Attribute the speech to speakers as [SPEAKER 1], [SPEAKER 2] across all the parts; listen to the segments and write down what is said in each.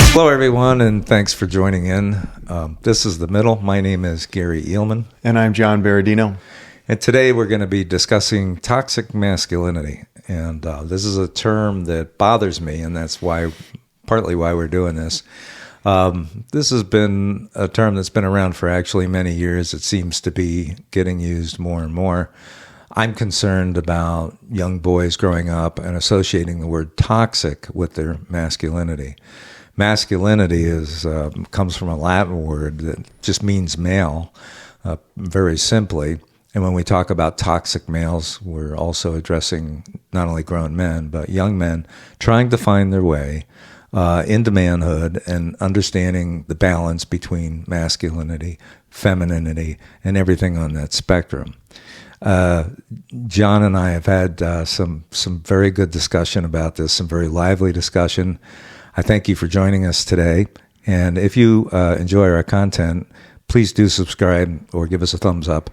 [SPEAKER 1] Hello, everyone, and thanks for joining in. This is The Middle. My name is Gary Eelman.
[SPEAKER 2] And I'm John Beradino.
[SPEAKER 1] And today we're going to be discussing toxic masculinity. And this is a term that bothers me, and that's partly why we're doing this. This has been a term that's been around for actually many years. It seems to be getting used more and more. I'm concerned about young boys growing up and associating the word toxic with their masculinity. Masculinity comes from a Latin word that just means male, very simply. And when we talk about toxic males, we're also addressing not only grown men, but young men trying to find their way into manhood and understanding the balance between masculinity, femininity, and everything on that spectrum. John and I have had some very good discussion about this, some very lively discussion. I thank you for joining us today. And if you enjoy our content, please do subscribe or give us a thumbs up.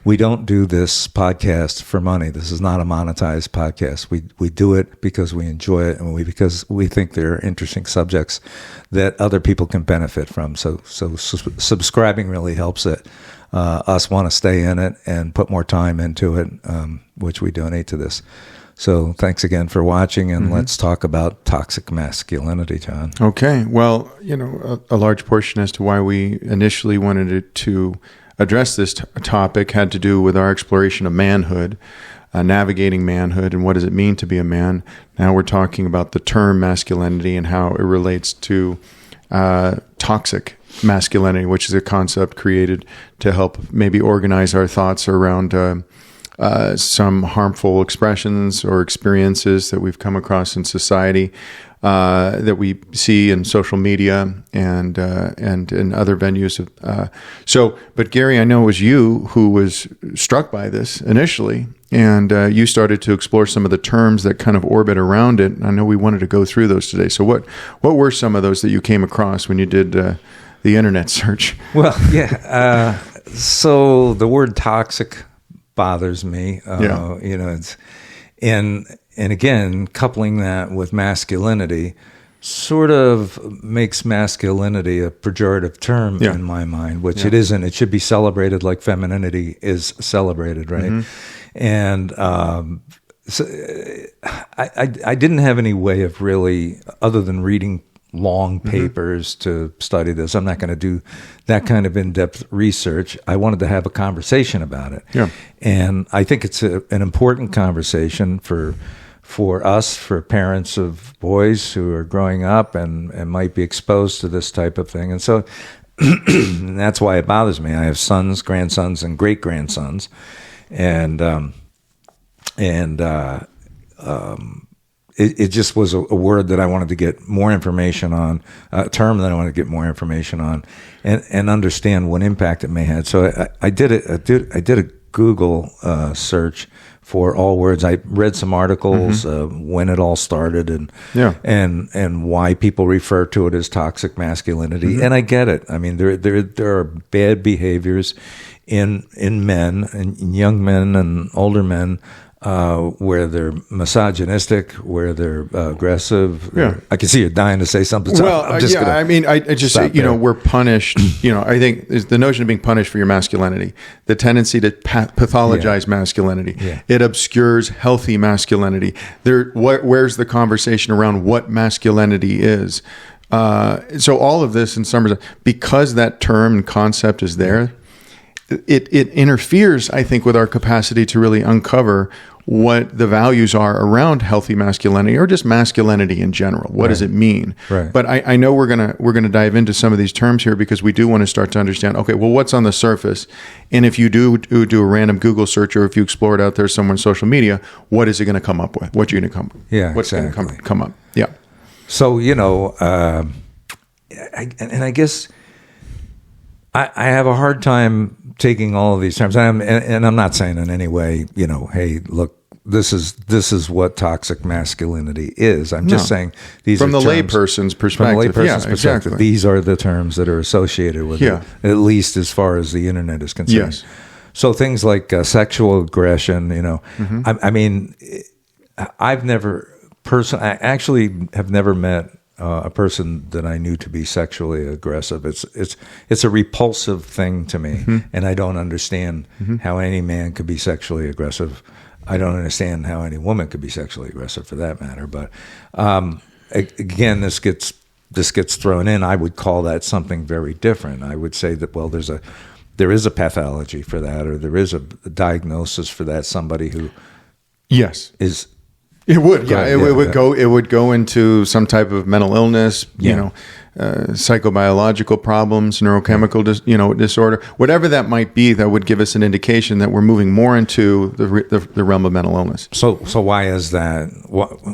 [SPEAKER 1] We don't do this podcast for money. This is not a monetized podcast. We do it because we enjoy it and because we think they're interesting subjects that other people can benefit from. So subscribing really helps it. Us want to stay in it and put more time into it, which we donate to this. So thanks again for watching, and let's talk about toxic masculinity, John.
[SPEAKER 2] Okay. Well, a large portion as to why we initially wanted to address this topic had to do with our exploration of manhood, navigating manhood, and what does it mean to be a man. Now we're talking about the term masculinity and how it relates to toxic masculinity, which is a concept created to help maybe organize our thoughts around some harmful expressions or experiences that we've come across in society that we see in social media and in other venues. But Gary, I know it was you who was struck by this initially, and you started to explore some of the terms that kind of orbit around it. I know we wanted to go through those today. So what were some of those that you came across when you did the internet search?
[SPEAKER 1] Well, yeah. So the word toxic bothers me. It's and again, coupling that with masculinity sort of makes masculinity a pejorative term in my mind, which it isn't. It should be celebrated like femininity is celebrated, right? And so I didn't have any way of really, other than reading long papers to study this. I'm not going to do that kind of in-depth research. I wanted to have a conversation about it. Yeah. And I think it's an important conversation for us, for parents of boys who are growing up and might be exposed to this type of thing. And so that's why it bothers me. I have sons, grandsons, and great-grandsons. It just was a word that I wanted to get more information on, a term that I wanted to get more information on, and understand what impact it may have. So I did a Google search for all words. I read some articles when it all started and why people refer to it as toxic masculinity. And I get it. I mean, there are bad behaviors in men, and young men and older men, where they're misogynistic, where they're aggressive. Yeah. I can see you're dying to say something. So
[SPEAKER 2] well, I just say, we're punished. I think the notion of being punished for your masculinity, the tendency to pathologize masculinity. Yeah. It obscures healthy masculinity. Where's the conversation around what masculinity is? So all of this, in some respects, because that term and concept is there, it interferes, I think, with our capacity to really uncover what the values are around healthy masculinity, or just masculinity in general. What does it mean? Right. But I know we're gonna dive into some of these terms here, because we do want to start to understand, okay, well, what's on the surface? And if you do a random Google search, or if you explore it out there somewhere on social media, what is it going to come up with? What's going to come up? Yeah.
[SPEAKER 1] So, I guess I have a hard time taking all of these terms, and I'm not saying in any way, hey, look, this is what toxic masculinity is. I'm just saying these
[SPEAKER 2] from
[SPEAKER 1] are
[SPEAKER 2] the layperson's perspective.
[SPEAKER 1] Perspective. These are the terms that are associated with it, at least as far as the internet is concerned. Yes. So things like sexual aggression,
[SPEAKER 2] Mm-hmm.
[SPEAKER 1] I mean, I've never I actually have never met a person that I knew to be sexually aggressive. It's a repulsive thing to me,
[SPEAKER 2] Mm-hmm.
[SPEAKER 1] and I don't understand how any man could be sexually aggressive. I don't understand how any woman could be sexually aggressive, for that matter. But again, this gets thrown in. I would call that something very different. I would say that, well, there is a pathology for that, or there is a diagnosis for that. Somebody who
[SPEAKER 2] Yes.
[SPEAKER 1] is.
[SPEAKER 2] It would, yeah. It would go into some type of mental illness, psychobiological problems, neurochemical, disorder, whatever that might be. That would give us an indication that we're moving more into the realm of mental illness.
[SPEAKER 1] So why is that?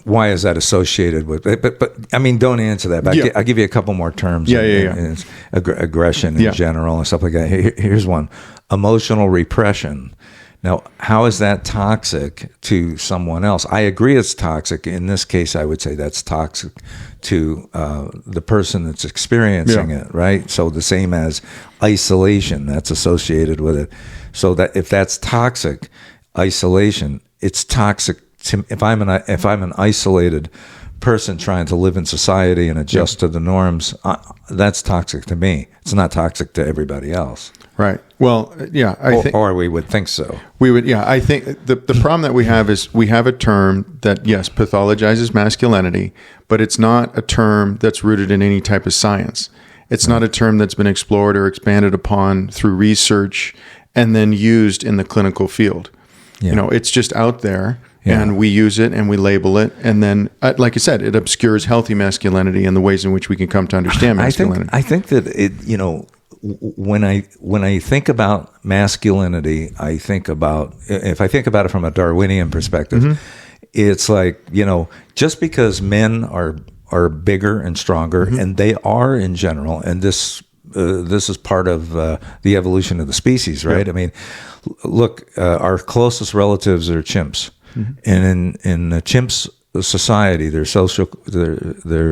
[SPEAKER 1] Why is that associated with? But I mean, don't answer that. But I'll give you a couple more terms. Aggression in general and stuff like that. Here's one: emotional repression. Now, how is that toxic to someone else? I agree it's toxic. In this case, I would say that's toxic to the person that's experiencing it, right? So the same as isolation, that's associated with it. So that if that's toxic, isolation, it's toxic to, if I'm an isolated person trying to live in society and adjust to the norms, that's toxic to me. It's not toxic to everybody else.
[SPEAKER 2] Right. Well, yeah,
[SPEAKER 1] or we would think so.
[SPEAKER 2] We would, yeah. I think the problem that we have is we have a term that, yes, pathologizes masculinity, but it's not a term that's rooted in any type of science. It's not a term that's been explored or expanded upon through research and then used in the clinical field. Yeah. It's just out there. Yeah. And we use it and we label it. And then, like I said, it obscures healthy masculinity and the ways in which we can come to understand masculinity.
[SPEAKER 1] I think that when I think about masculinity, I think about, if I think about it from a Darwinian perspective, it's like, just because men are bigger and stronger, and they are in general, and this is part of the evolution of the species, right? Yeah. I mean, look, our closest relatives are chimps. And in the chimps society, their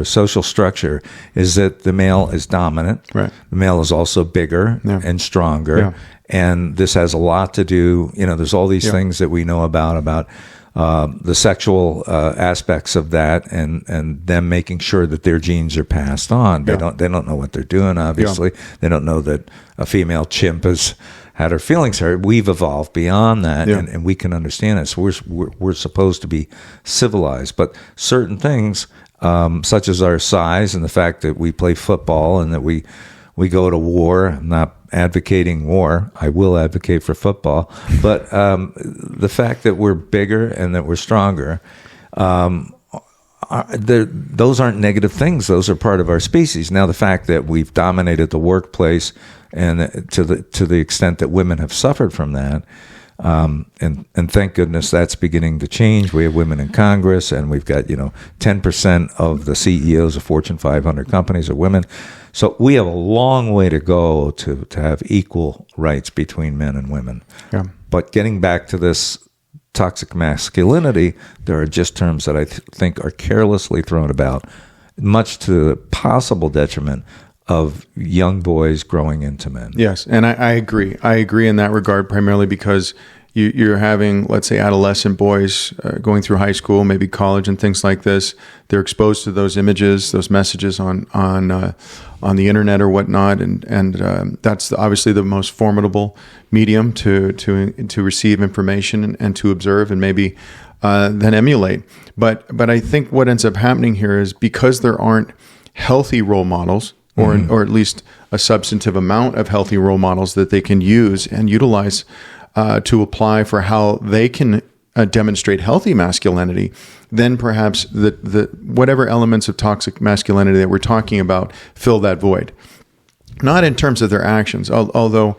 [SPEAKER 1] social structure is that the male is dominant. Right. The male is also bigger and stronger. Yeah. And this has a lot to do, there's all these things that we know about the sexual aspects of that, and them making sure that their genes are passed on. They don't know what they're doing, obviously. Yeah. They don't know that a female chimp has had her feelings hurt. We've evolved beyond that, and we can understand it. So we're supposed to be civilized. But certain things, such as our size and the fact that we play football and that we go to war, I'm not advocating war. I will advocate for football. But the fact that we're bigger and that we're stronger, those aren't negative things. Those are part of our species. Now, the fact that we've dominated the workplace, and to the extent that women have suffered from that, and thank goodness that's beginning to change. We have women in Congress, and we've got 10% of the CEOs of Fortune 500 companies are women. So we have a long way to go to have equal rights between men and women. Yeah. But getting back to this toxic masculinity, there are just terms that I think are carelessly thrown about, much to the possible detriment of young boys growing into men.
[SPEAKER 2] Yes, and I agree. I agree in that regard, primarily because you're having, let's say, adolescent boys going through high school, maybe college and things like this. They're exposed to those images, those messages on the internet or whatnot, and that's obviously the most formidable medium to receive information and to observe and maybe then emulate. But I think what ends up happening here is because there aren't healthy role models, or at least a substantive amount of healthy role models that they can use and utilize to apply for how they can demonstrate healthy masculinity, then perhaps the whatever elements of toxic masculinity that we're talking about fill that void. Not in terms of their actions, although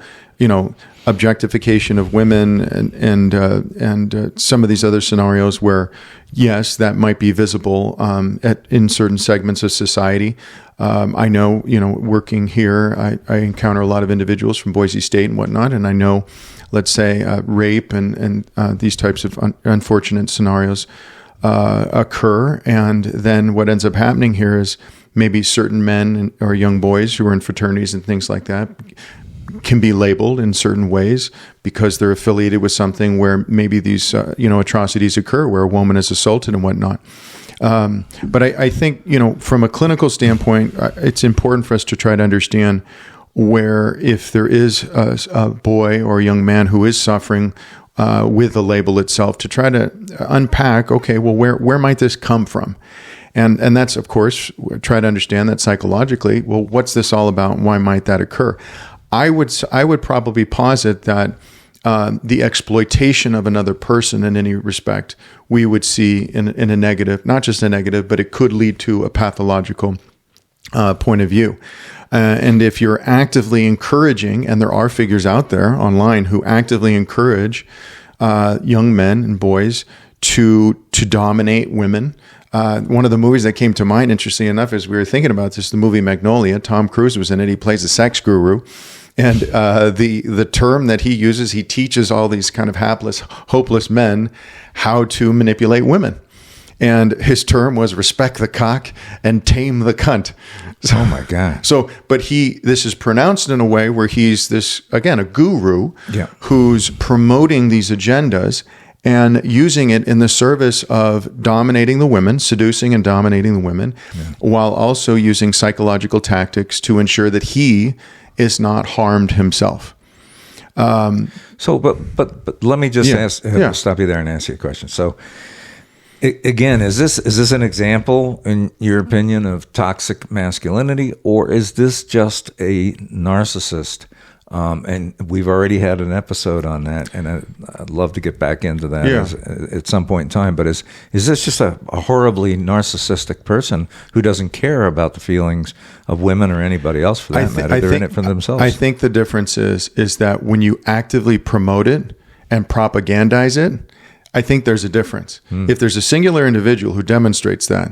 [SPEAKER 2] objectification of women and some of these other scenarios where, yes, that might be visible in certain segments of society. I know, working here, I encounter a lot of individuals from Boise State and whatnot, and I know, let's say, rape and these types of unfortunate scenarios occur, and then what ends up happening here is maybe certain men or young boys who are in fraternities and things like that can be labeled in certain ways because they're affiliated with something where maybe these atrocities occur, where a woman is assaulted and whatnot. But I think, from a clinical standpoint, it's important for us to try to understand where, if there is a boy or a young man who is suffering with the label itself, to try to unpack, okay, well, where might this come from? And that's, of course, try to understand that psychologically. Well, what's this all about, and why might that occur? I would probably posit that the exploitation of another person in any respect, we would see in a negative, not just a negative, but it could lead to a pathological point of view. And if you're actively encouraging, and there are figures out there online who actively encourage young men and boys to dominate women. One of the movies that came to mind, interestingly enough, as we were thinking about this, the movie Magnolia. Tom Cruise was in it. He plays a sex guru. And the term that he uses, he teaches all these kind of hapless, hopeless men how to manipulate women. And his term was respect the cock and tame the cunt.
[SPEAKER 1] Oh my God.
[SPEAKER 2] But this is pronounced in a way where he's this, again, a guru who's promoting these agendas and using it in the service of dominating the women, seducing and dominating the women, while also using psychological tactics to ensure that he is not harmed himself.
[SPEAKER 1] But let me just stop you there and ask you a question. So, again, is this an example, in your opinion, of toxic masculinity, or is this just a narcissist? And we've already had an episode on that, and I'd love to get back into that at some point in time. But is this just a horribly narcissistic person who doesn't care about the feelings of women or anybody else for that matter? They're in it for themselves.
[SPEAKER 2] I think the difference is that when you actively promote it and propagandize it, I think there's a difference. If there's a singular individual who demonstrates that,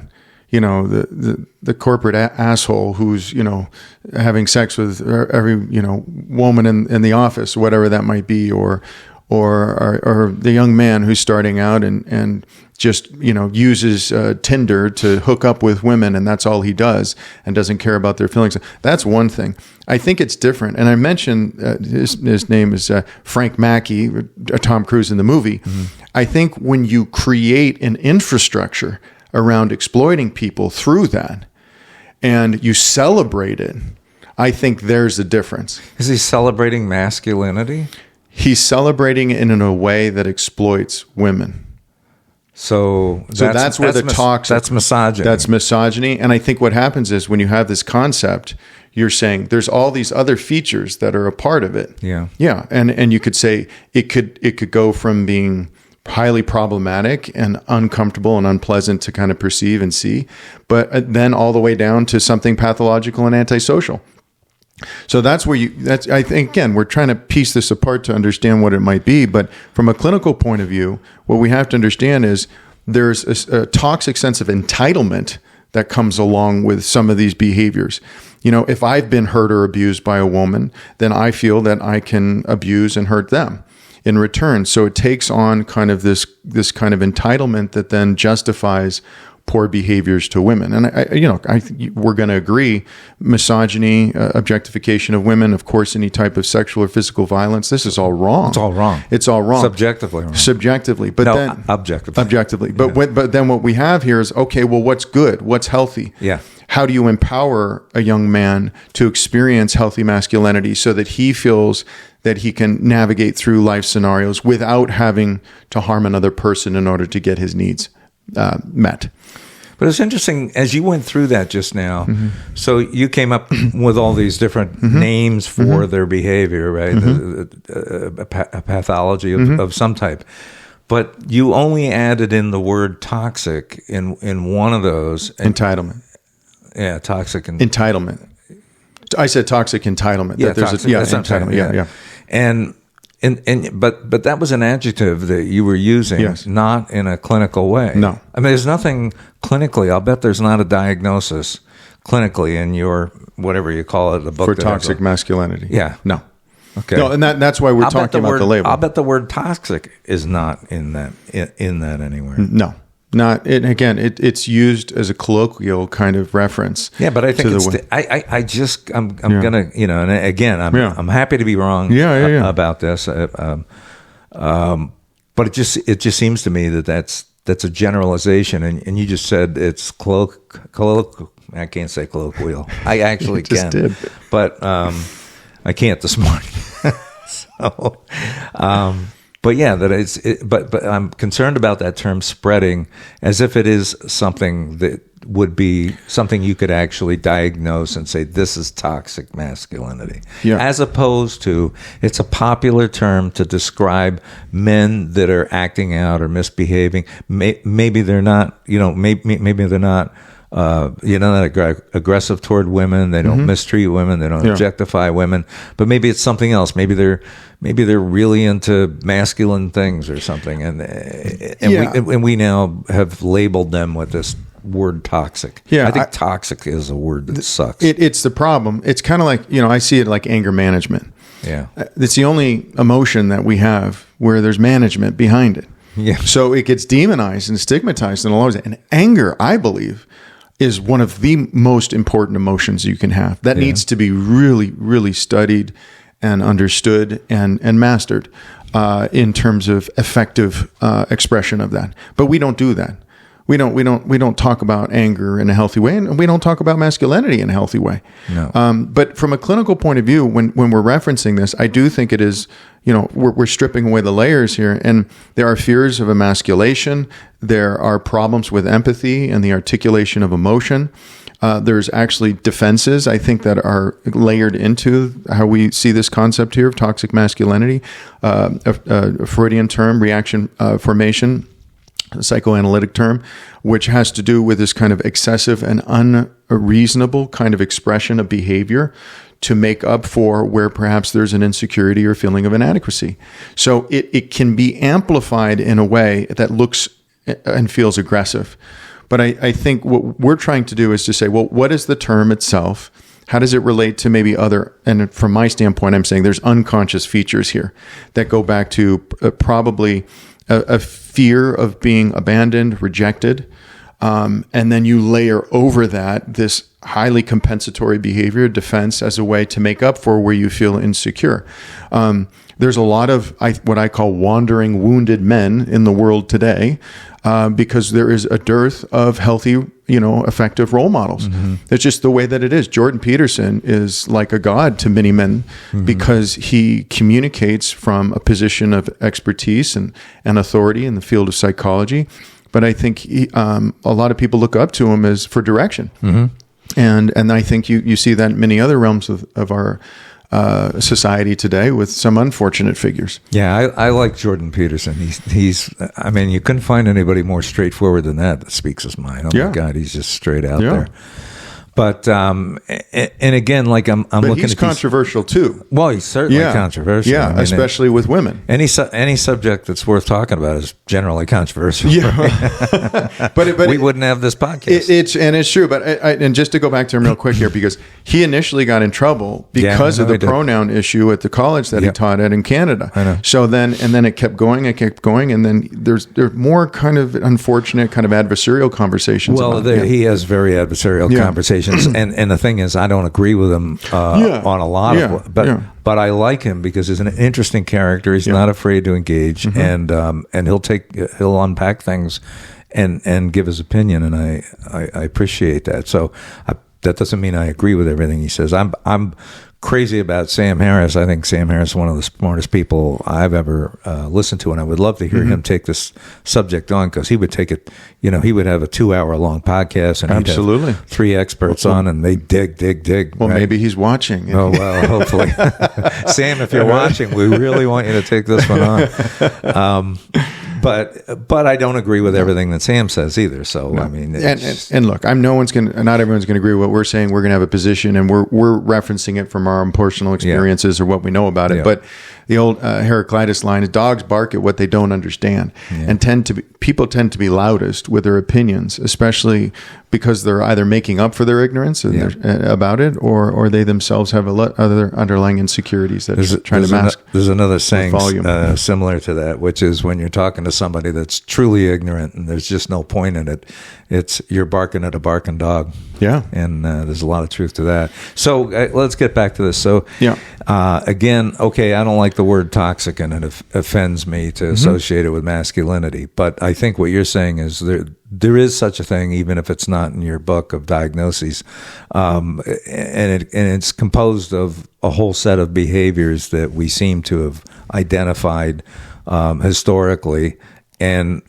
[SPEAKER 2] the corporate asshole who's, having sex with every, woman in the office, whatever that might be, or the young man who's starting out and just, uses Tinder to hook up with women, and that's all he does, and doesn't care about their feelings. That's one thing. I think it's different. And I mentioned his name is Frank Mackey, Tom Cruise in the movie. I think when you create an infrastructure around exploiting people through that, and you celebrate it, I think there's a difference.
[SPEAKER 1] Is he celebrating masculinity?
[SPEAKER 2] He's celebrating it in a way that exploits women.
[SPEAKER 1] So that's where that's misogyny.
[SPEAKER 2] That's misogyny. And I think what happens is when you have this concept, you're saying there's all these other features that are a part of it.
[SPEAKER 1] Yeah.
[SPEAKER 2] Yeah. And you could say it could go from being highly problematic and uncomfortable and unpleasant to kind of perceive and see, but then all the way down to something pathological and antisocial. So that's where I think, again, we're trying to piece this apart to understand what it might be. But from a clinical point of view, what we have to understand is there's a toxic sense of entitlement that comes along with some of these behaviors. If I've been hurt or abused by a woman, then I feel that I can abuse and hurt them in return. So it takes on kind of this kind of entitlement that then justifies poor behaviors to women. And I think we're going to agree, misogyny, objectification of women, of course, any type of sexual or physical violence, this is all wrong.
[SPEAKER 1] It's all wrong.
[SPEAKER 2] It's all wrong.
[SPEAKER 1] Subjectively.
[SPEAKER 2] But
[SPEAKER 1] then objectively.
[SPEAKER 2] But then what we have here is, okay, well, what's good? What's healthy?
[SPEAKER 1] Yeah.
[SPEAKER 2] How do you empower a young man to experience healthy masculinity so that he feels that he can navigate through life scenarios without having to harm another person in order to get his needs met?
[SPEAKER 1] But it's interesting, as you went through that just now, so you came up with all these different names for their behavior, right? A pathology of some type. But you only added in the word toxic in one of those.
[SPEAKER 2] Entitlement.
[SPEAKER 1] Yeah, toxic.
[SPEAKER 2] Entitlement. I said toxic entitlement.
[SPEAKER 1] Yeah, toxic.
[SPEAKER 2] Entitlement. Yeah.
[SPEAKER 1] But that was an adjective that you were using, not in a clinical way.
[SPEAKER 2] No.
[SPEAKER 1] I mean, there's nothing clinically. I'll bet there's not a diagnosis clinically in your, whatever you call it, the book.
[SPEAKER 2] For toxic masculinity.
[SPEAKER 1] Yeah.
[SPEAKER 2] No.
[SPEAKER 1] Okay.
[SPEAKER 2] No, and that's why we're talking about the label.
[SPEAKER 1] I'll bet the word toxic is not in that anywhere.
[SPEAKER 2] No. It's used as a colloquial kind of reference.
[SPEAKER 1] Yeah, but I think I'm gonna, and again, I'm happy to be wrong about this. But it just seems to me that's a generalization, and you just said it's colloquial. I can't say colloquial. I actually can, did. But I can't this morning. So, but yeah, but I'm concerned about that term spreading, as if it is something that would be something you could actually diagnose and say this is toxic masculinity, as opposed to it's a popular term to describe men that are acting out or misbehaving. Maybe they're not, maybe they're not. Not aggressive toward women. They don't mistreat women. They don't objectify women. But maybe it's something else. Maybe they're really into masculine things or something. And we now have labeled them with this word toxic. Yeah, I think toxic is a word that sucks.
[SPEAKER 2] It's the problem. It's kind of like, I see it like anger management.
[SPEAKER 1] Yeah,
[SPEAKER 2] it's the only emotion that we have where there's management behind it.
[SPEAKER 1] Yeah.
[SPEAKER 2] So it gets demonized and stigmatized, and anger, I believe, is one of the most important emotions you can have. That needs to be really, really studied and understood and mastered in terms of effective expression of that. But we don't do that. We don't talk about anger in a healthy way, and we don't talk about masculinity in a healthy way.
[SPEAKER 1] No.
[SPEAKER 2] But from a clinical point of view, when we're referencing this, I do think it is, we're stripping away the layers here, and there are fears of emasculation. There are problems with empathy and the articulation of emotion. There's actually defenses, I think, that are layered into how we see this concept here of toxic masculinity, a Freudian term, reaction formation, a psychoanalytic term, which has to do with this kind of excessive and unreasonable kind of expression of behavior to make up for where perhaps there's an insecurity or feeling of inadequacy. So it can be amplified in a way that looks and feels aggressive. But I think what we're trying to do is to say, well, what is the term itself? How does it relate to maybe other, and from my standpoint, I'm saying there's unconscious features here that go back to probably a fear of being abandoned, rejected, and then you layer over that this highly compensatory behavior, defense, as a way to make up for where you feel insecure. There's a lot of what I call wandering, wounded men in the world today because there is a dearth of healthy, effective role models. Mm-hmm. It's just the way that it is. Jordan Peterson is like a god to many men because he communicates from a position of expertise and authority in the field of psychology. But I think a lot of people look up to him as for direction. Mm-hmm. And I think you see that in many other realms of our society today with some unfortunate figures.
[SPEAKER 1] Yeah, I like Jordan Peterson. He's you couldn't find anybody more straightforward than that speaks his mind. Oh my God, he's just straight out there. But and again, like I'm looking
[SPEAKER 2] he's
[SPEAKER 1] at
[SPEAKER 2] controversial too.
[SPEAKER 1] Well, he's certainly controversial.
[SPEAKER 2] Yeah, especially with women.
[SPEAKER 1] Any subject that's worth talking about is generally controversial.
[SPEAKER 2] Yeah, but
[SPEAKER 1] we wouldn't have this podcast.
[SPEAKER 2] It's true. But and just to go back to him real quick here, because he initially got in trouble because of the pronoun issue at the college that he taught at in Canada.
[SPEAKER 1] I know.
[SPEAKER 2] So then it kept going, and then there's more kind of unfortunate kind of adversarial conversations.
[SPEAKER 1] Well, he has very adversarial conversations. And the thing is, I don't agree with him on a lot of, but I like him because he's an interesting character. He's not afraid to engage, and he'll unpack things and give his opinion, and I appreciate that. So that doesn't mean I agree with everything he says. I'm crazy about Sam Harris. I think Sam Harris is one of the smartest people I've ever listened to, and I would love to hear him take this subject on, because he would take it, he would have a 2-hour long podcast, and
[SPEAKER 2] absolutely
[SPEAKER 1] he'd have 3 experts on, and they dig.
[SPEAKER 2] Well, maybe he's watching.
[SPEAKER 1] Oh, well, hopefully. Sam, if you're watching, we really want you to take this one on. But I don't agree with everything that Sam says either. So no.
[SPEAKER 2] And look, not everyone's going to agree with what we're saying. We're going to have a position, and we're referencing it from our own personal experiences or what we know about it. Yeah. But the old Heraclitus line is dogs bark at what they don't understand, and people tend to be loudest with their opinions, especially because they're either making up for their ignorance about it, or they themselves have other underlying insecurities that they're trying to mask.
[SPEAKER 1] There's another saying similar to that, which is when you're talking to somebody that's truly ignorant and there's just no point in it, it's you're barking at a barking dog.
[SPEAKER 2] Yeah.
[SPEAKER 1] And there's a lot of truth to that. So let's get back to this. So again, okay, I don't like the word toxic, and it offends me to associate it with masculinity. But I think what you're saying is there is such a thing, even if it's not in your book of diagnoses, and it's composed of a whole set of behaviors that we seem to have identified historically. And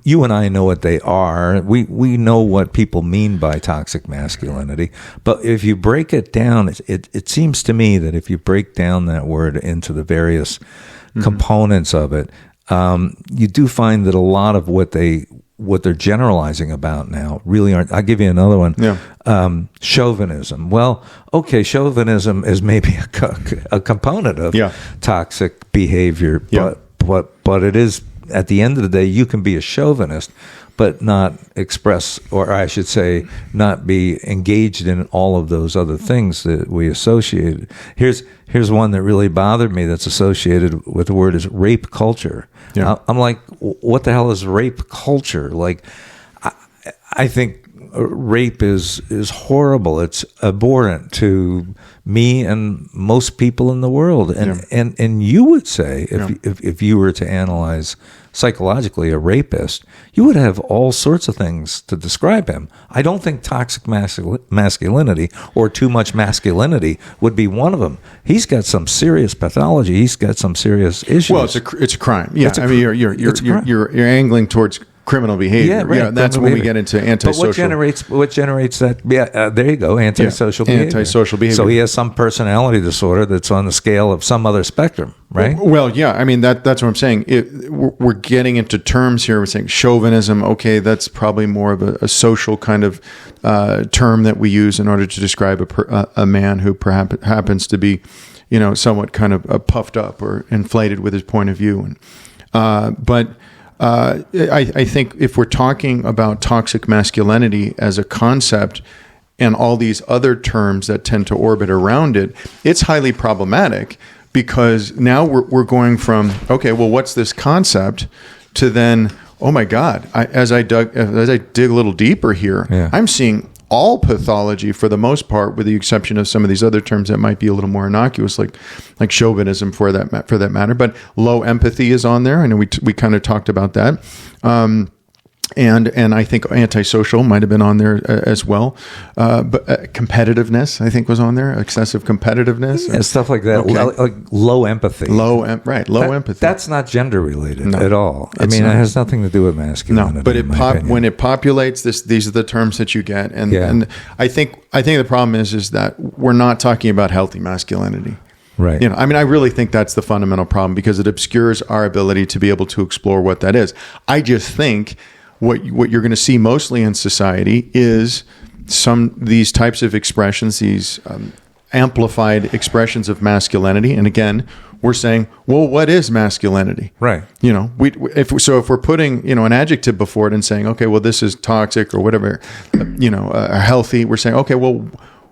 [SPEAKER 1] you and I know what they are. We know what people mean by toxic masculinity. But if you break it down, it seems to me that if you break down that word into the various components of it, you do find that a lot of what they're generalizing about now really aren't. I'll give you another one. Yeah. Chauvinism. Well, okay, chauvinism is maybe a component of toxic behavior, but it is. At the end of the day, you can be a chauvinist, but not express, or I should say, not be engaged in all of those other things that we associate. Here's one that really bothered me that's associated with the word is rape culture. Yeah. I'm like, what the hell is rape culture? Like, I think rape is horrible. It's abhorrent to me and most people in the world. And you would say, if you were to analyze psychologically a rapist, you would have all sorts of things to describe him. I don't think toxic masculinity or too much masculinity would be one of them. He's got some serious pathology. He's got some serious issues.
[SPEAKER 2] Well, it's a crime. Yeah, I mean, you're angling towards criminal behavior. Yeah, right. Yeah, that's when we get into antisocial.
[SPEAKER 1] But what generates that? Yeah, there you go. Antisocial behavior.
[SPEAKER 2] Antisocial behavior.
[SPEAKER 1] So he has some personality disorder that's on the scale of some other spectrum, right?
[SPEAKER 2] Well, yeah. I mean, that's what I'm saying. We're getting into terms here. We're saying chauvinism. Okay, that's probably more of a social kind of term that we use in order to describe a man who perhaps happens to be, somewhat kind of puffed up or inflated with his point of view. But I think if we're talking about toxic masculinity as a concept and all these other terms that tend to orbit around it, it's highly problematic because now we're going from, okay, well, what's this concept, to then, oh my God, as I dig a little deeper here, I'm seeing all pathology for the most part, with the exception of some of these other terms that might be a little more innocuous, like chauvinism for that matter. But low empathy is on there. I know we kind of talked about that. And I think antisocial might have been on there as well. But competitiveness, I think, was on there. Excessive competitiveness.
[SPEAKER 1] And stuff like that. Okay. Like low empathy.
[SPEAKER 2] Low empathy.
[SPEAKER 1] That's not gender related at all. I mean, it has nothing to do with masculinity.
[SPEAKER 2] No, but when it populates, these are the terms that you get. And I think the problem is that we're not talking about healthy masculinity.
[SPEAKER 1] Right.
[SPEAKER 2] I mean, I really think that's the fundamental problem, because it obscures our ability to be able to explore what that is. I just think what you're going to see mostly in society is these types of expressions, these amplified expressions of masculinity. And again, we're saying, well, what is masculinity?
[SPEAKER 1] Right.
[SPEAKER 2] If we're putting, an adjective before it and saying, okay, well, this is toxic or whatever, healthy, we're saying, okay, well,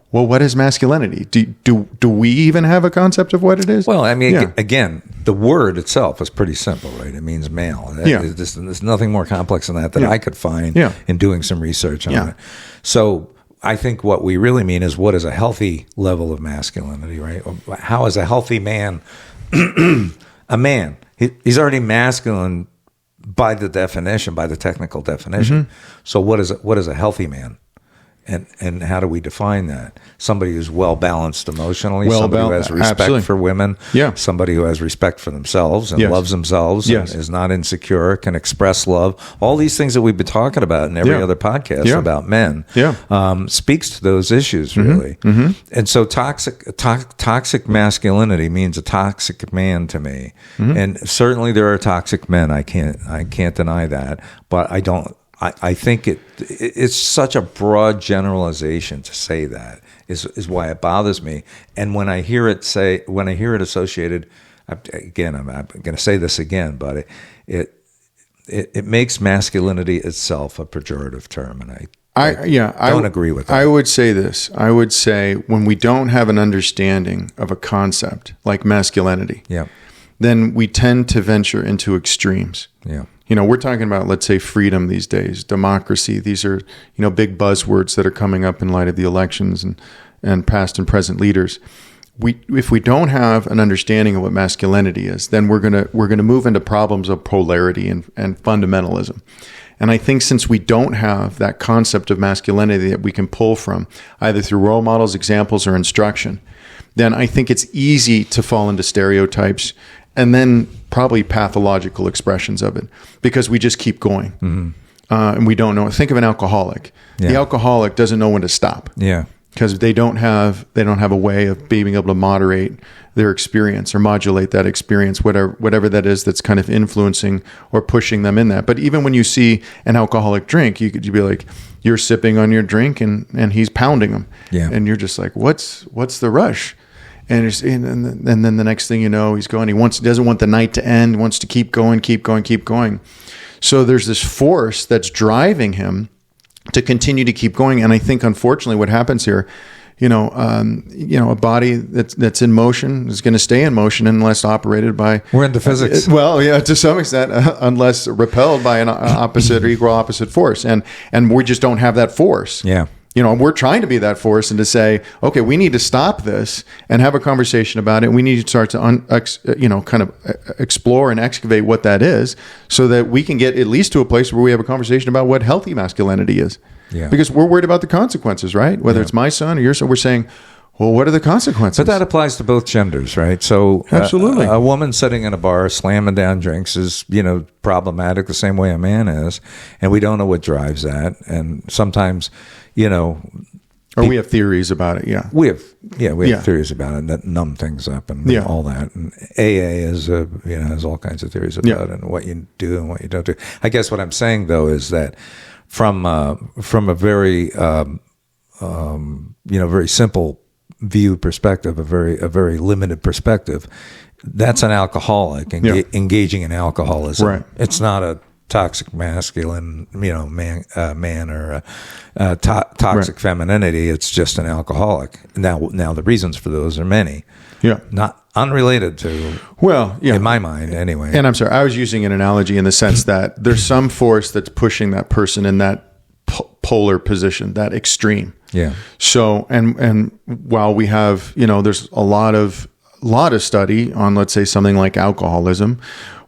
[SPEAKER 2] what is masculinity? Do we even have a concept of what it is?
[SPEAKER 1] Well, I mean, again, the word itself is pretty simple, right? It means male. There's nothing more complex than that I could find in doing some research on it. So I think what we really mean is, what is a healthy level of masculinity, right? How is a healthy man a man? He's already masculine by the definition, by the technical definition. Mm-hmm. So what is a healthy man? And how do we define that? Somebody who's well-balanced emotionally, somebody who has respect for women, somebody who has respect for themselves and loves themselves and is not insecure, can express love. All these things that we've been talking about in every other podcast about men speaks to those issues, really. Mm-hmm. And so toxic masculinity means a toxic man to me. Mm-hmm. And certainly there are toxic men. I can't deny that. But I think it's such a broad generalization to say that is why it bothers me. And when I hear it associated I'm going to say this again, but it makes masculinity itself a pejorative term, and I don't agree with that.
[SPEAKER 2] I would say this. I would say when we don't have an understanding of a concept like masculinity, then we tend to venture into extremes.
[SPEAKER 1] Yeah.
[SPEAKER 2] We're talking about, let's say, freedom these days, democracy. These are, big buzzwords that are coming up in light of the elections and past and present leaders. If we don't have an understanding of what masculinity is, then we're gonna move into problems of polarity and fundamentalism. And I think since we don't have that concept of masculinity that we can pull from, either through role models, examples, or instruction, then I think it's easy to fall into stereotypes and then probably pathological expressions of it, because we just keep going.
[SPEAKER 1] Mm-hmm.
[SPEAKER 2] And we don't know. Think of an alcoholic. The alcoholic doesn't know when to stop.
[SPEAKER 1] Yeah.
[SPEAKER 2] Because they don't have a way of being able to moderate their experience or modulate that experience, whatever that is that's kind of influencing or pushing them in that. But even when you see an alcoholic drink, you'd be like, you're sipping on your drink and he's pounding them, and you're just like, what's the rush? And then the next thing you know, he's going. He doesn't want the night to end. He wants to keep going. So there's this force that's driving him to continue to keep going. And I think, unfortunately, what happens here, a body that's in motion is going to stay in motion unless operated by.
[SPEAKER 1] We're into physics.
[SPEAKER 2] To some extent, unless repelled by an opposite or equal opposite force, and we just don't have that force.
[SPEAKER 1] Yeah.
[SPEAKER 2] We're trying to be that force and to say, okay, we need to stop this and have a conversation about it. We need to start to, kind of explore and excavate what that is, so that we can get at least to a place where we have a conversation about what healthy masculinity is.
[SPEAKER 1] Yeah.
[SPEAKER 2] Because we're worried about the consequences, right? Whether it's my son or your son, we're saying, well, what are the consequences?
[SPEAKER 1] But that applies to both genders, right? So
[SPEAKER 2] absolutely,
[SPEAKER 1] a woman sitting in a bar slamming down drinks is, problematic the same way a man is, and we don't know what drives that. And sometimes,
[SPEAKER 2] we have theories about it. Yeah,
[SPEAKER 1] we have theories about it that numb things up and all that. And AA has all kinds of theories about it and what you do and what you don't do. I guess what I'm saying though is that from a very very simple view perspective, a very limited perspective, that's an alcoholic engaging in alcoholism.
[SPEAKER 2] Right.
[SPEAKER 1] It's not a toxic masculine, man or toxic femininity. It's just an alcoholic. Now the reasons for those are many.
[SPEAKER 2] Yeah.
[SPEAKER 1] Not unrelated to.
[SPEAKER 2] Well, yeah.
[SPEAKER 1] In my mind, anyway.
[SPEAKER 2] And I'm sorry, I was using an analogy in the sense that there's some force that's pushing that person in that polar position, that extreme.
[SPEAKER 1] Yeah.
[SPEAKER 2] So, and while we have, there's a lot of study on, let's say, something like alcoholism,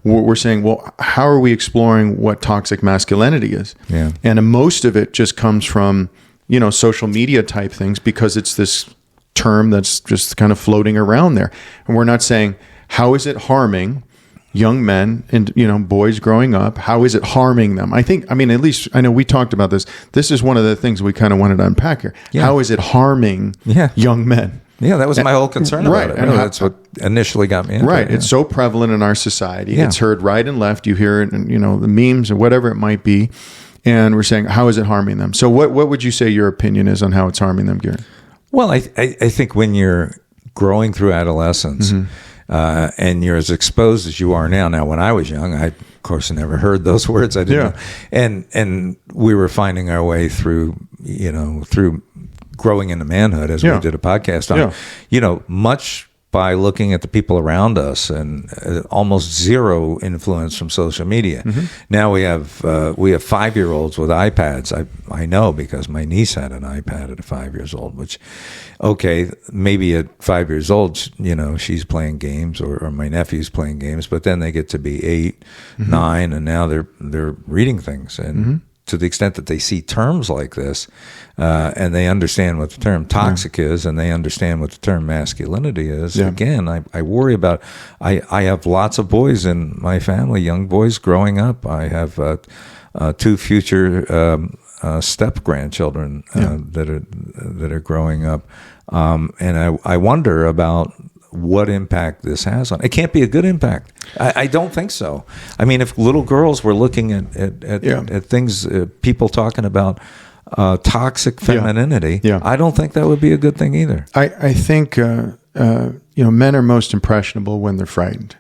[SPEAKER 2] we're saying, well, how are we exploring what toxic masculinity is?
[SPEAKER 1] Yeah.
[SPEAKER 2] And most of it just comes from, social media type things, because it's this term that's just kind of floating around there. And we're not saying, how is it harming young men and, boys growing up? How is it harming them? At least I know we talked about this. This is one of the things we kind of wanted to unpack here. Yeah. How is it harming young men?
[SPEAKER 1] Yeah, that was my whole concern about it.
[SPEAKER 2] And
[SPEAKER 1] that's what initially got me into it.
[SPEAKER 2] Right. It's so prevalent in our society.
[SPEAKER 1] Yeah.
[SPEAKER 2] It's heard right and left. You hear it in, the memes or whatever it might be. And we're saying, how is it harming them? So what would you say your opinion is on how it's harming them, Gary?
[SPEAKER 1] Well, I think when you're growing through adolescence, and you're as exposed as you are now. Now, when I was young, I, of course, never heard those words. I didn't know. And we were finding our way through growing into manhood, as we did a podcast on, much by looking at the people around us, and almost zero influence from social media. Mm-hmm. Now we have 5-year-olds with iPads. I know because my niece had an iPad at 5 years old, which, okay, maybe at 5 years old, she's playing games, or my nephew's playing games, but then they get to be 8, 9, and now they're reading things. And to the extent that they see terms like this, and they understand what the term toxic is, and they understand what the term masculinity is, again, I worry about. I have lots of boys in my family, young boys growing up. I have 2 future step grandchildren that are growing up, and I wonder about what impact this has on. It can't be a good impact. I don't think so. I mean, if little girls were looking at things, people talking about toxic femininity, I don't think that would be a good thing either.
[SPEAKER 2] I think men are most impressionable when they're frightened.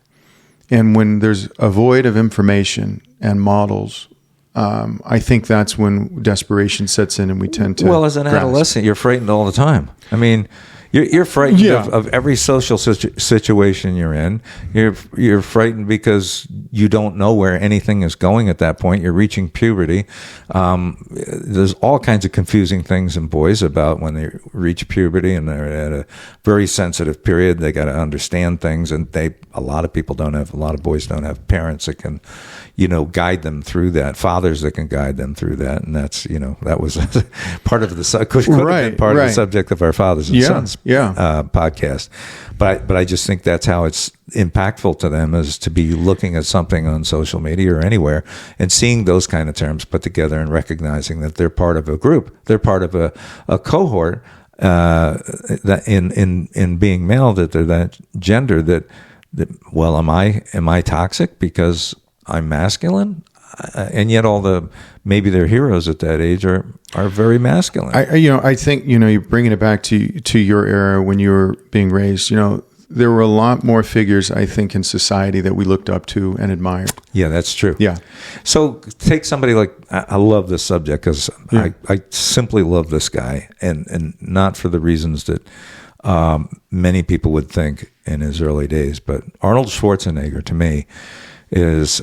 [SPEAKER 2] And when there's a void of information and models, I think that's when desperation sets in and we tend to.
[SPEAKER 1] Well, as an adolescent, you're frightened all the time. I mean, you're frightened of every social situation you're in. You're frightened because you don't know where anything is going at that point. You're reaching puberty. There's all kinds of confusing things in boys about when they reach puberty, and they're at a very sensitive period. They got to understand things, and a lot of boys don't have parents that can, guide them through that, fathers that can guide them through that. And that's, that was part of the, could have been part of the subject of our Fathers and Sons podcast. But I just think that's how it's impactful to them, is to be looking at something on social media or anywhere and seeing those kind of terms put together and recognizing that they're part of a group. They're part of a cohort, that in being male, that they're that gender that well, am I toxic because I'm masculine? And yet maybe their heroes at that age are very masculine.
[SPEAKER 2] I think, you're bringing it back to your era when you were being raised, there were a lot more figures, I think, in society that we looked up to and admired.
[SPEAKER 1] Yeah, that's true.
[SPEAKER 2] Yeah.
[SPEAKER 1] So take somebody like, I love this subject because I simply love this guy, and not for the reasons that many people would think in his early days, but Arnold Schwarzenegger, to me, is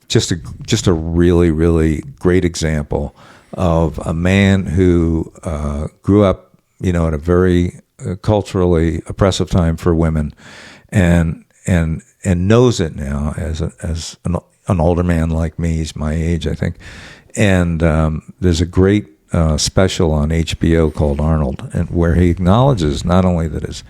[SPEAKER 1] just a really, really great example of a man who grew up, at a very culturally oppressive time for women, and knows it now as an older man like me. He's my age, I think. And there's a great special on HBO called Arnold, and where he acknowledges not only that his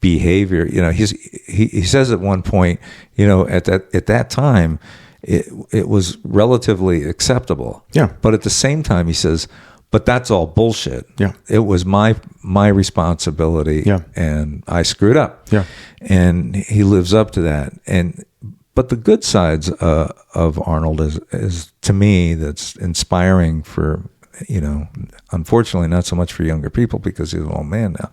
[SPEAKER 1] behavior, he says at one point, at that time, it was relatively acceptable.
[SPEAKER 2] Yeah.
[SPEAKER 1] But at the same time, he says, but that's all bullshit.
[SPEAKER 2] Yeah.
[SPEAKER 1] It was my responsibility.
[SPEAKER 2] Yeah.
[SPEAKER 1] And I screwed up.
[SPEAKER 2] Yeah.
[SPEAKER 1] And he lives up to that. But the good sides of Arnold is to me, that's inspiring for, unfortunately not so much for younger people because he's an old man now,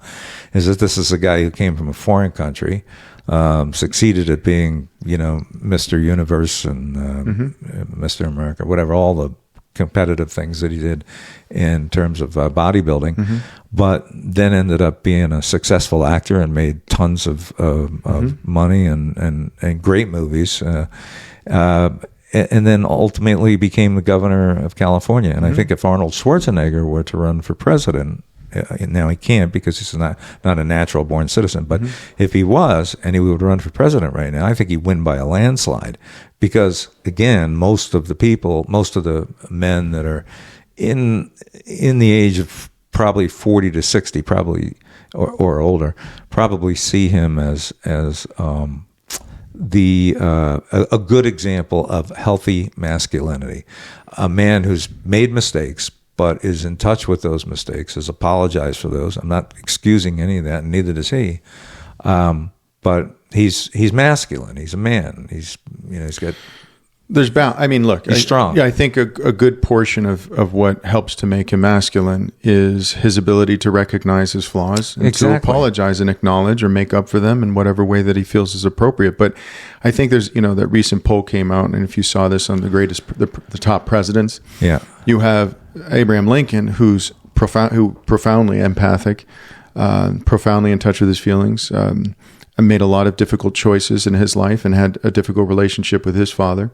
[SPEAKER 1] is that this is a guy who came from a foreign country, succeeded at being, Mr. Universe and Mr. America, whatever, all the competitive things that he did in terms of bodybuilding, but then ended up being a successful actor and made tons of money and great movies. And then ultimately became the governor of California. And I think if Arnold Schwarzenegger were to run for president, now he can't because he's not a natural born citizen, but if he was and he would run for president right now, I think he'd win by a landslide, because again, most of the men that are in the age of probably 40 to 60, probably or older, probably see him as a good example of healthy masculinity, a man who's made mistakes but is in touch with those mistakes, has apologized for those. I'm not excusing any of that, and neither does he. But he's masculine. He's a man. He's got. He's strong.
[SPEAKER 2] Yeah, I think a good portion of what helps to make him masculine is his ability to recognize his flaws and to apologize and acknowledge or make up for them in whatever way that he feels is appropriate. But I think there's, that recent poll came out, and if you saw this on the top presidents, you have Abraham Lincoln, who's profoundly empathic, profoundly in touch with his feelings, made a lot of difficult choices in his life and had a difficult relationship with his father,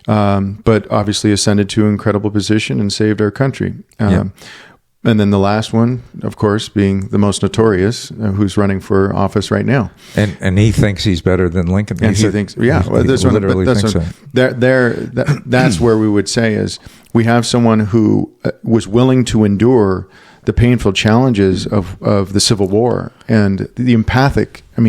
[SPEAKER 2] but obviously ascended to an incredible position and saved our country. And then the last one, of course, being the most notorious, who's running for office right now.
[SPEAKER 1] And he thinks he's better than Lincoln.
[SPEAKER 2] And he thinks, that's where we would say is we have someone who was willing to endure the painful challenges of the Civil War and the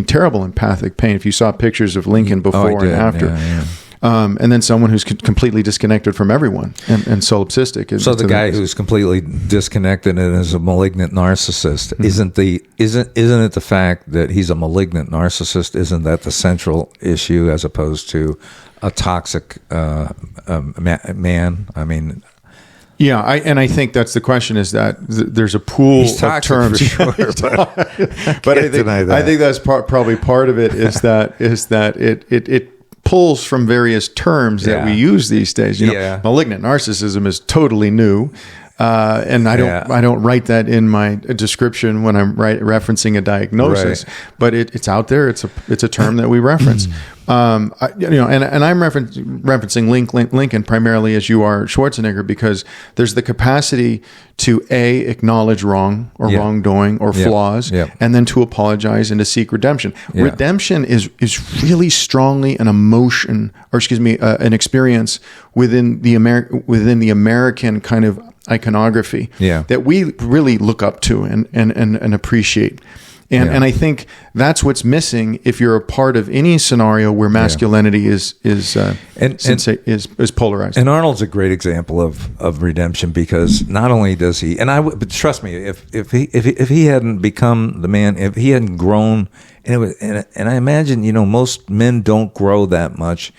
[SPEAKER 2] terrible empathic pain. If you saw pictures of Lincoln before and after. Yeah. And then someone who's completely disconnected from everyone and solipsistic.
[SPEAKER 1] So the guy who's completely disconnected and is a malignant narcissist, isn't it the fact that he's a malignant narcissist? Isn't that the central issue as opposed to a toxic man? I mean,
[SPEAKER 2] Yeah, I think that's the question, is that there's a pool of terms.
[SPEAKER 1] For sure,
[SPEAKER 2] but I think that's probably part of it is that it pulls from various terms that we use these days. Malignant narcissism is totally new. And I don't write that in my description when I'm referencing a diagnosis, but it's out there. It's a term that we reference. And I'm referencing Lincoln primarily as you are Schwarzenegger, because there's the capacity to acknowledge wrong or wrongdoing or flaws, and then to apologize and to seek redemption. Redemption is really strongly an emotion, or an experience within the American kind of iconography that we really look up to and appreciate. And I think that's what's missing if you're a part of any scenario where masculinity is polarized.
[SPEAKER 1] And Arnold's a great example of redemption, because not only does he, but trust me, if he hadn't become the man, if he hadn't grown, and I imagine most men don't grow that much,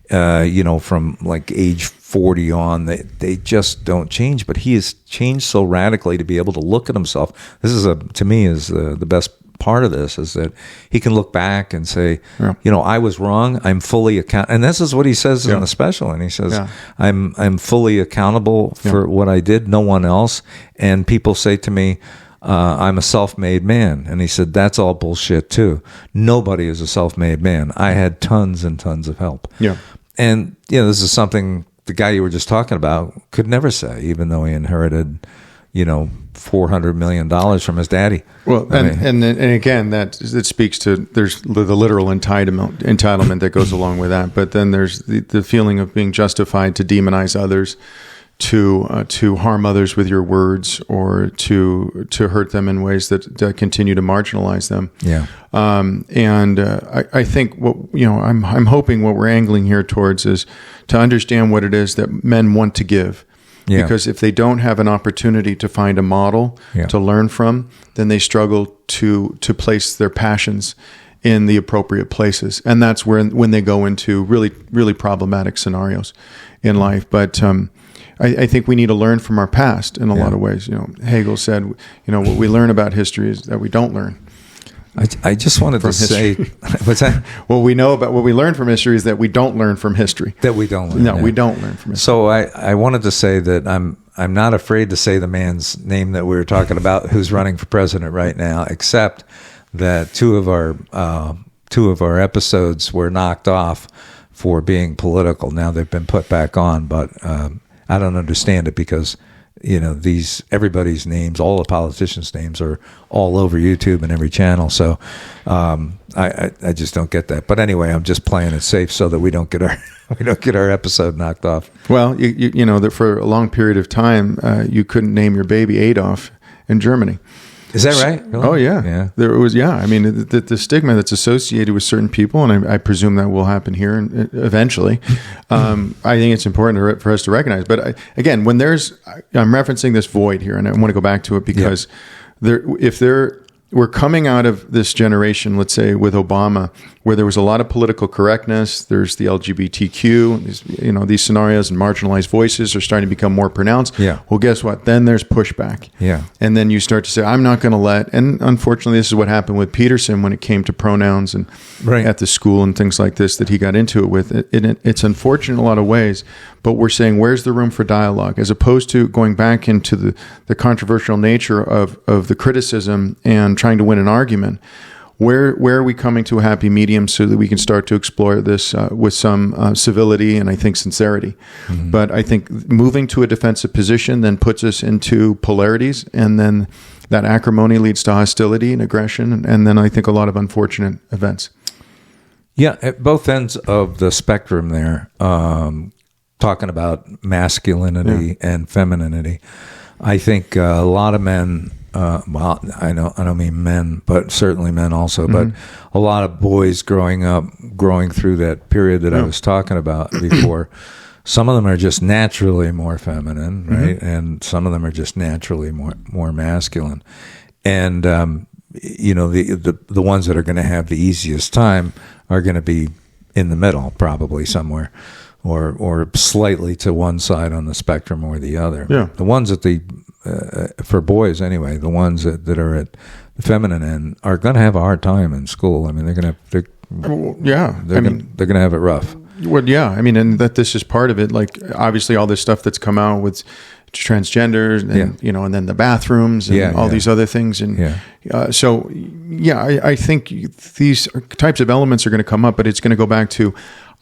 [SPEAKER 1] from like age 40 on, they just don't change. But he has changed so radically to be able to look at himself. This is to me is the best part of this, is that he can look back and say, I was wrong. I'm fully accountable. And this is what he says in the special. And he says, I'm fully accountable for what I did, no one else. And people say to me, I'm a self-made man. And he said, that's all bullshit too. Nobody is a self-made man. I had tons and tons of help. Yeah. And, this is something the guy you were just talking about could never say, even though he inherited, $400 million from his daddy.
[SPEAKER 2] Well, and again, that speaks to, there's the literal entitlement that goes along with that. But then there's the feeling of being justified to demonize others, to harm others with your words, or to hurt them in ways that continue to marginalize them. Yeah. I think I'm hoping what we're angling here towards is to understand what it is that men want to give. Yeah. Because if they don't have an opportunity to find a model to learn from, then they struggle to place their passions in the appropriate places. And that's when they go into really, really problematic scenarios in life. But I think we need to learn from our past in a lot of ways. Hegel said, what we learn about history is that we don't learn.
[SPEAKER 1] I just wanted to say, what's that?
[SPEAKER 2] What we learn from history is that we don't learn from history.
[SPEAKER 1] That we don't learn.
[SPEAKER 2] No, we don't learn from history.
[SPEAKER 1] So I wanted to say that I'm not afraid to say the man's name that we were talking about, who's running for president right now, except that two of our episodes were knocked off for being political. Now they've been put back on, but I don't understand it, because everybody's names, all the politicians' names, are all over YouTube and every channel. So I just don't get that. But anyway, I'm just playing it safe so that we don't get our episode knocked off.
[SPEAKER 2] Well, that for a long period of time, you couldn't name your baby Adolf in Germany.
[SPEAKER 1] Is that right? Really?
[SPEAKER 2] Oh yeah, yeah. There was, I mean, the stigma that's associated with certain people, and I presume that will happen here eventually. I think it's important for us to recognize. But again, I'm referencing this void here, and I want to go back to it because we're coming out of this generation, let's say with Obama, where there was a lot of political correctness. There's the LGBTQ, these scenarios and marginalized voices are starting to become more pronounced. Yeah. Well, guess what? Then there's pushback. Yeah. And then you start to say, I'm not going to and unfortunately, this is what happened with Peterson when it came to pronouns and at the school and things like this that he got into it with. It's unfortunate in a lot of ways, but we're saying, where's the room for dialogue, as opposed to going back into the controversial nature of the criticism and trying to win an argument. Where are we coming to a happy medium so that we can start to explore this with some civility and I think sincerity? Mm-hmm. But I think moving to a defensive position then puts us into polarities, and then that acrimony leads to hostility and aggression, and then I think a lot of unfortunate events.
[SPEAKER 1] Yeah, at both ends of the spectrum there, talking about masculinity and femininity, I think a lot of men, well, I don't mean men, but certainly men also, but a lot of boys growing through that period that I was talking about before, some of them are just naturally more feminine, right? And some of them are just naturally more masculine. And, the ones that are going to have the easiest time are going to be in the middle, probably somewhere. or slightly to one side on the spectrum or the other.
[SPEAKER 2] Yeah.
[SPEAKER 1] The ones at the for boys anyway, the ones that are at the feminine end are going to have a hard time in school. I mean, they're going to they're going to have it rough.
[SPEAKER 2] Well, yeah, I mean, and that this is part of it. Like, obviously, all this stuff that's come out with transgenders, and and then the bathrooms and all these other things, and I think these types of elements are going to come up, but it's going to go back to,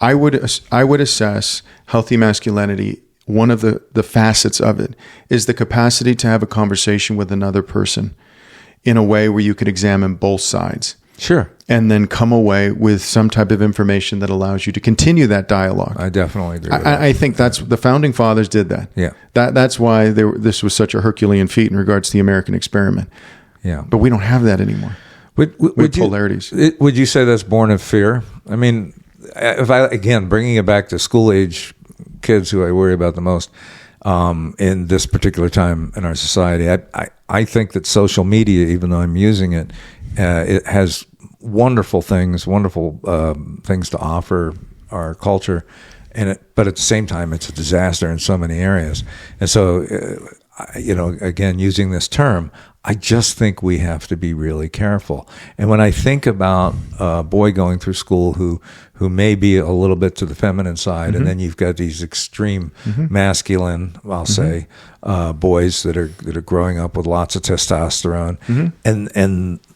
[SPEAKER 2] I would assess healthy masculinity. One of the facets of it is the capacity to have a conversation with another person in a way where you could examine both sides.
[SPEAKER 1] Sure.
[SPEAKER 2] And then come away with some type of information that allows you to continue that dialogue.
[SPEAKER 1] I definitely agree with that.
[SPEAKER 2] I think that's the founding fathers did that.
[SPEAKER 1] Yeah.
[SPEAKER 2] That's why this was such a Herculean feat in regards to the American experiment.
[SPEAKER 1] Yeah.
[SPEAKER 2] But we don't have that anymore. With polarities.
[SPEAKER 1] Would you say that's born of fear? I mean, again, bringing it back to school age kids who I worry about the most in this particular time in our society, I think that social media, even though I'm using it, it has wonderful things to offer our culture, but at the same time, it's a disaster in so many areas. And so, again, using this term, I just think we have to be really careful. And when I think about a boy going through school who may be a little bit to the feminine side, and then you've got these extreme masculine, I'll say, boys that are growing up with lots of testosterone,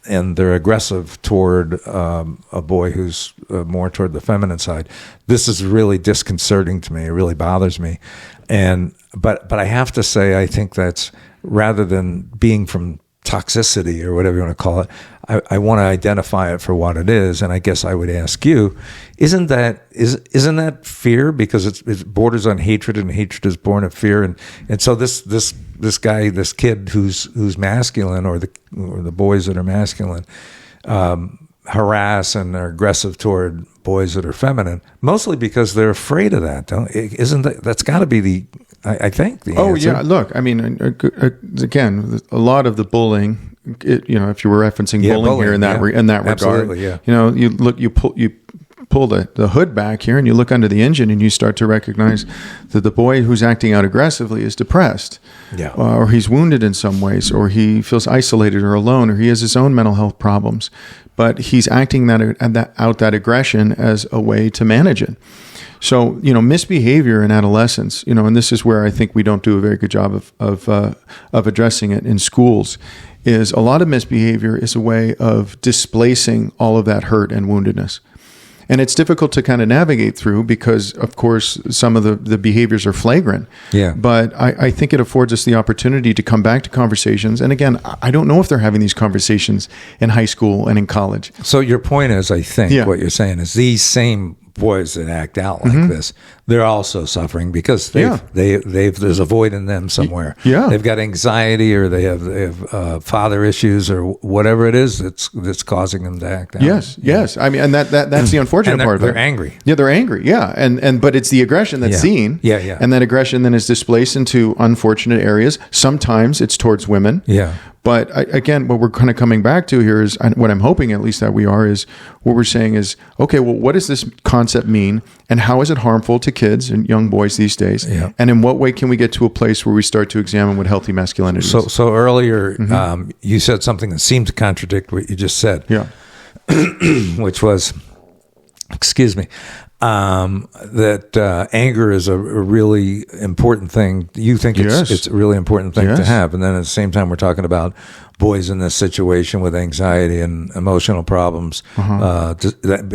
[SPEAKER 1] and they're aggressive toward a boy who's more toward the feminine side. This is really disconcerting to me. It really bothers me. But I have to say, I think that's, rather than being from toxicity or whatever you want to call it, I want to identify it for what it is. And I guess I would ask you, isn't that fear? Because it borders on hatred, and hatred is born of fear. And so this guy, this kid who's masculine, or the boys that are masculine, harass and are aggressive toward boys that are feminine, mostly because they're afraid of that. That's got to be I think the answer.
[SPEAKER 2] Yeah, look, I mean, again, a lot of the bullying, if you were referencing bullying here in that regard,
[SPEAKER 1] absolutely, yeah.
[SPEAKER 2] You pull the hood back here and you look under the engine and you start to recognize that the boy who's acting out aggressively is depressed, or he's wounded in some ways, or he feels isolated or alone, or he has his own mental health problems, but he's acting that aggression as a way to manage it. So, misbehavior in adolescence, and this is where I think we don't do a very good job of addressing it in schools, is a lot of misbehavior is a way of displacing all of that hurt and woundedness. And it's difficult to kind of navigate through because, of course, some of the behaviors are flagrant.
[SPEAKER 1] Yeah.
[SPEAKER 2] But I think it affords us the opportunity to come back to conversations. And again, I don't know if they're having these conversations in high school and in college.
[SPEAKER 1] So your point is, I think what you're saying is these same boys that act out like this, they're also suffering because there's a void in them somewhere.
[SPEAKER 2] Yeah.
[SPEAKER 1] They've got anxiety, or they have father issues, or whatever it is that's causing them to act out.
[SPEAKER 2] Yes. I mean, and that's the unfortunate part of it.
[SPEAKER 1] They're angry.
[SPEAKER 2] Yeah, they're angry. Yeah, and but it's the aggression that's seen.
[SPEAKER 1] Yeah.
[SPEAKER 2] And that aggression then is displaced into unfortunate areas. Sometimes it's towards women.
[SPEAKER 1] Yeah.
[SPEAKER 2] But again, what we're kind of coming back to here is, what I'm hoping at least that we are, is what we're saying is, okay, well, what does this concept mean, and how is it harmful to kids and young boys these days?
[SPEAKER 1] Yeah.
[SPEAKER 2] And in what way can we get to a place where we start to examine what healthy masculinity is?
[SPEAKER 1] So earlier, you said something that seemed to contradict what you just said.
[SPEAKER 2] Yeah.
[SPEAKER 1] Which was, excuse me, that anger is a really important thing. You think it's a really important thing to have. And then at the same time, we're talking about boys in this situation with anxiety and emotional problems,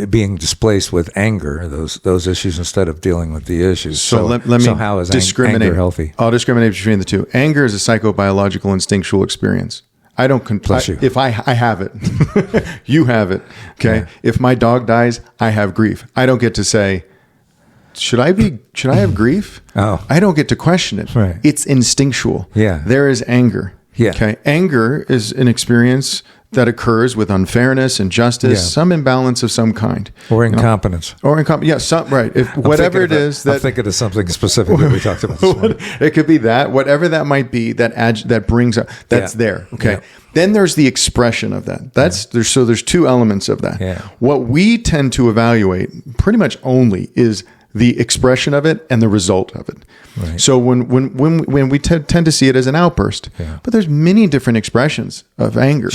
[SPEAKER 1] being displaced with anger, those issues, instead of dealing with the issues.
[SPEAKER 2] So let me
[SPEAKER 1] how is anger healthy?
[SPEAKER 2] I'll discriminate between the two. Anger is a psychobiological instinctual experience. I don't complain if I have it. You have it. Okay. Yeah. If my dog dies, I have grief. I don't get to say, should I have grief?
[SPEAKER 1] Oh.
[SPEAKER 2] I don't get to question it.
[SPEAKER 1] Right.
[SPEAKER 2] It's instinctual.
[SPEAKER 1] Yeah.
[SPEAKER 2] There is anger.
[SPEAKER 1] Yeah.
[SPEAKER 2] Okay. Anger is an experience that occurs with unfairness, injustice, some imbalance of some kind,
[SPEAKER 1] or incompetence,
[SPEAKER 2] right. If whatever it is that
[SPEAKER 1] I'm thinking of something specific that we talked about this morning.
[SPEAKER 2] It could be that, whatever that might be, that brings up, that's there. Okay. Yeah. Then there's the expression of that. There's two elements of that.
[SPEAKER 1] Yeah.
[SPEAKER 2] What we tend to evaluate pretty much only is the expression of it and the result of it.
[SPEAKER 1] Right.
[SPEAKER 2] So when we tend to see it as an outburst, but there's many different expressions of anger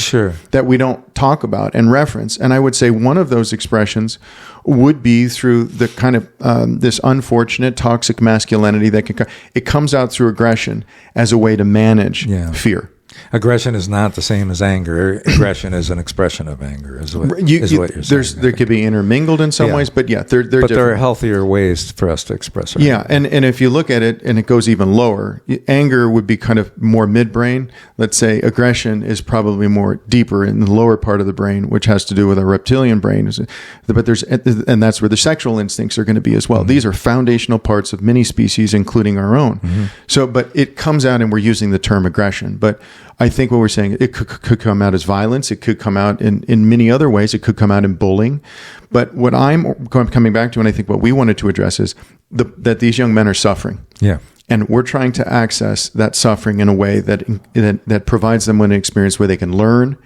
[SPEAKER 2] that we don't talk about and reference. And I would say one of those expressions would be through the kind of this unfortunate toxic masculinity that it comes out through aggression as a way to manage fear.
[SPEAKER 1] Aggression is not the same as anger. Aggression is an expression of anger, is what you're saying.
[SPEAKER 2] There could be intermingled in some ways, but they're different.
[SPEAKER 1] There are healthier ways for us to express our
[SPEAKER 2] anger. And if you look at it, and it goes even lower, anger would be kind of more midbrain. Let's say aggression is probably more deeper in the lower part of the brain, which has to do with our reptilian brain. But and that's where the sexual instincts are going to be as well. Mm-hmm. These are foundational parts of many species, including our own. Mm-hmm. So, but it comes out, and we're using the term aggression, but I think what we're saying, it could come out as violence. It could come out in many other ways. It could come out in bullying. But what I'm coming back to, and I think what we wanted to address is that these young men are suffering.
[SPEAKER 1] Yeah.
[SPEAKER 2] And we're trying to access that suffering in a way that provides them with an experience where they can learn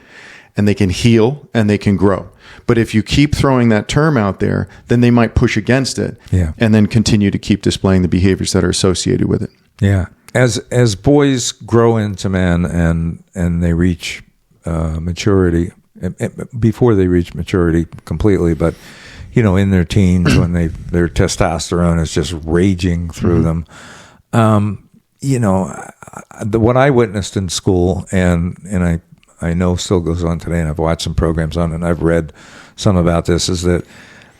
[SPEAKER 2] and they can heal and they can grow. But if you keep throwing that term out there, then they might push against it and then continue to keep displaying the behaviors that are associated with it.
[SPEAKER 1] Yeah. As boys grow into men and they reach maturity, before they reach maturity completely, but in their teens when their testosterone is just raging through them, what I witnessed in school and I know still goes on today, and I've watched some programs on it, and I've read some about this, is that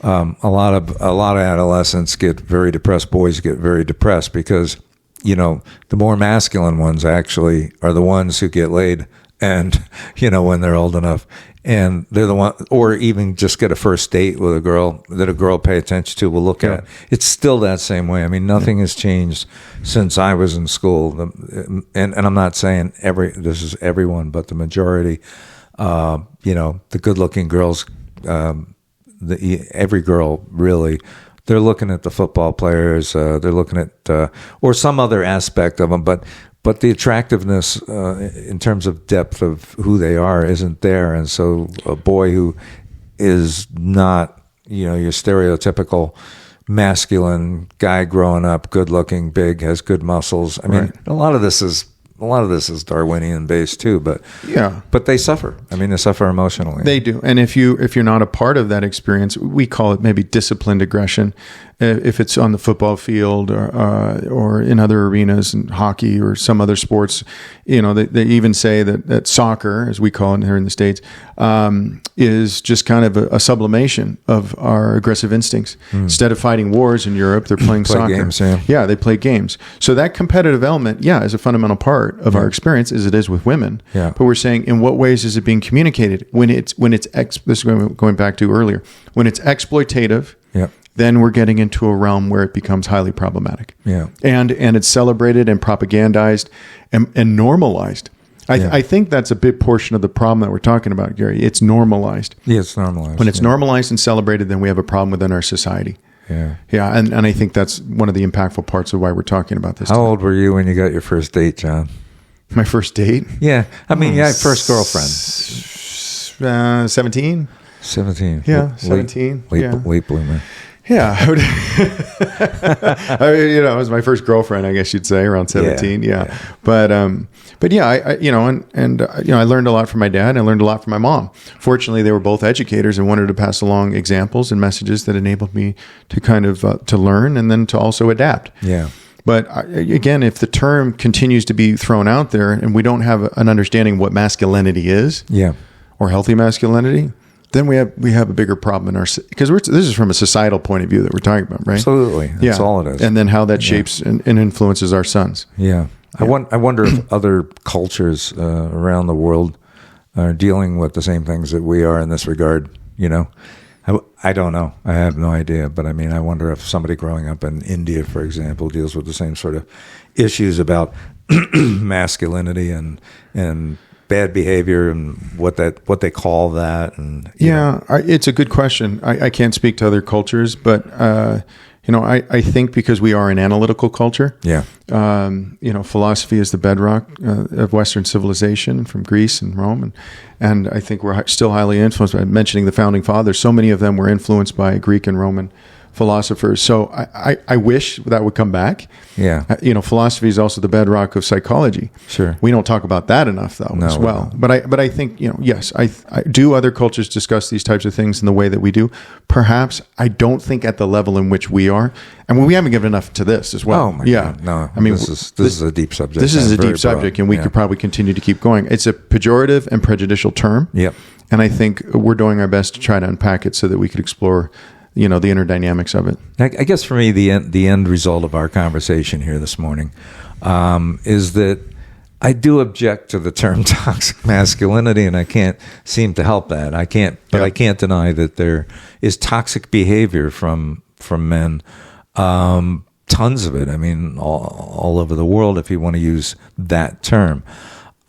[SPEAKER 1] a lot of adolescents get very depressed. Boys get very depressed because the more masculine ones actually are the ones who get laid and, when they're old enough, and they're the one, or even just get a first date with a girl that a girl pay attention to will look at. It's still that same way. I mean, nothing has changed since I was in school. And I'm not saying this is everyone, but the majority, the good looking girls, every girl really, they're looking at the football players. They're looking at or some other aspect of them, but the attractiveness in terms of depth of who they are isn't there. And so a boy who is not your stereotypical masculine guy growing up, good looking, big, has good muscles. I mean, a lot of this is Darwinian based too, but they suffer. I mean, they suffer emotionally.
[SPEAKER 2] They do. And if you're not a part of that experience, we call it maybe disciplined aggression. If it's on the football field or in other arenas, in hockey or some other sports, they even say that soccer, as we call it here in the States, is just kind of a sublimation of our aggressive instincts. Instead of fighting wars in Europe, they're playing soccer.
[SPEAKER 1] Games,
[SPEAKER 2] they play games. So that competitive element, is a fundamental part of our experience, as it is with women.
[SPEAKER 1] Yeah.
[SPEAKER 2] But we're saying, in what ways is it being communicated? This is going back to earlier, when it's exploitative.
[SPEAKER 1] Yeah.
[SPEAKER 2] Then we're getting into a realm where it becomes highly problematic.
[SPEAKER 1] Yeah.
[SPEAKER 2] And it's celebrated and propagandized and normalized. I think that's a big portion of the problem that we're talking about, Gary. It's normalized.
[SPEAKER 1] Yeah, it's normalized.
[SPEAKER 2] When it's normalized and celebrated, then we have a problem within our society.
[SPEAKER 1] Yeah.
[SPEAKER 2] Yeah, and I think that's one of the impactful parts of why we're talking about this.
[SPEAKER 1] How old were you when you got your first date, John?
[SPEAKER 2] My first date?
[SPEAKER 1] Yeah. I mean, first girlfriend.
[SPEAKER 2] 17?
[SPEAKER 1] 17.
[SPEAKER 2] Yeah, 17.
[SPEAKER 1] Late bloomer.
[SPEAKER 2] Yeah, it was my first girlfriend, I guess you'd say, around 17. Yeah. But I learned a lot from my dad. And I learned a lot from my mom. Fortunately, they were both educators and wanted to pass along examples and messages that enabled me to kind of to learn and then to also adapt.
[SPEAKER 1] Yeah.
[SPEAKER 2] But again, if the term continues to be thrown out there and we don't have an understanding of what masculinity is, or healthy masculinity, then we have a bigger problem in our, because this is from a societal point of view that we're talking about, right?
[SPEAKER 1] Absolutely, that's all it is.
[SPEAKER 2] And then how that shapes and influences our sons.
[SPEAKER 1] Yeah, I wonder if other cultures around the world are dealing with the same things that we are in this regard. I don't know. I have no idea. But I mean, I wonder if somebody growing up in India, for example, deals with the same sort of issues about masculinity and bad behavior and what they call that. And
[SPEAKER 2] it's a good question. I can't speak to other cultures, but I think because we are an analytical culture, philosophy is the bedrock of Western civilization from Greece and Rome, and I think we're still highly influenced by mentioning the founding fathers. So many of them were influenced by Greek and Roman philosophers. So I wish that would come back.
[SPEAKER 1] Yeah.
[SPEAKER 2] Philosophy is also the bedrock of psychology.
[SPEAKER 1] Sure.
[SPEAKER 2] We don't talk about that enough, though, as well. But I think, yes, I do other cultures discuss these types of things in the way that we do. Perhaps I don't think at the level in which we are. And we haven't given enough to this as well.
[SPEAKER 1] Oh, my God. No, I mean, this is a deep subject.
[SPEAKER 2] This is a deep subject, and we could probably continue to keep going. It's a pejorative and prejudicial term.
[SPEAKER 1] Yep.
[SPEAKER 2] And I think we're doing our best to try to unpack it so that we could explore, the inner dynamics of it.
[SPEAKER 1] I guess for me, the end result of our conversation here this morning is that I do object to the term toxic masculinity, and I can't seem to help that. I can't deny that there is toxic behavior from men. Tons of it. I mean, all over the world, if you want to use that term.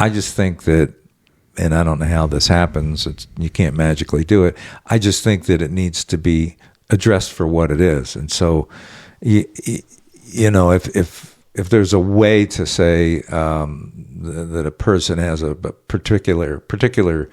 [SPEAKER 1] I just think that, and I don't know how this happens, you can't magically do it. I just think that it needs to be addressed for what it is. And so, if there's a way to say that a person has a particular